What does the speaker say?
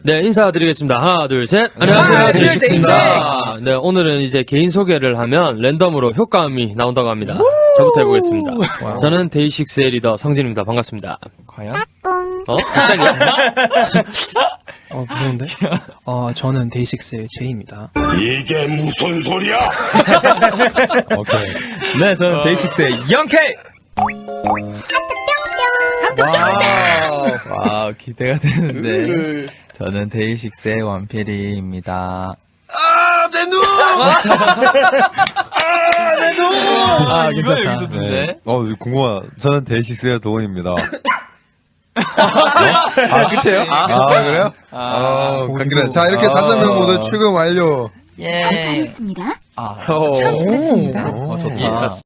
네, 인사드리겠습니다. 하나, 둘, 셋. 안녕하세요, 데이식스입니다. 네, 오늘은 이제 개인 소개를 하면 랜덤으로 효과음이 나온다고 합니다. 저부터 해보겠습니다. 저는 데이식스의 리더 성진입니다. 반갑습니다. 과연? 헷갈려. 무서운데? 저는 데이식스의 제이입니다. 이게 무슨 소리야? 오케이. 네, 저는 데이식스의 영케이! 와우, 기대가 되는데. 저는 데이식스의 원필이입니다. 내 눈! 괜찮다. 네. 궁금하다. 저는 데이식스의 도훈입니다. 끝이에요? 그래요? 감사합니다. 자, 이렇게 5명 모두 출근 완료. 예. 잘했습니다. 아, 참 잘했습니다. 좋다.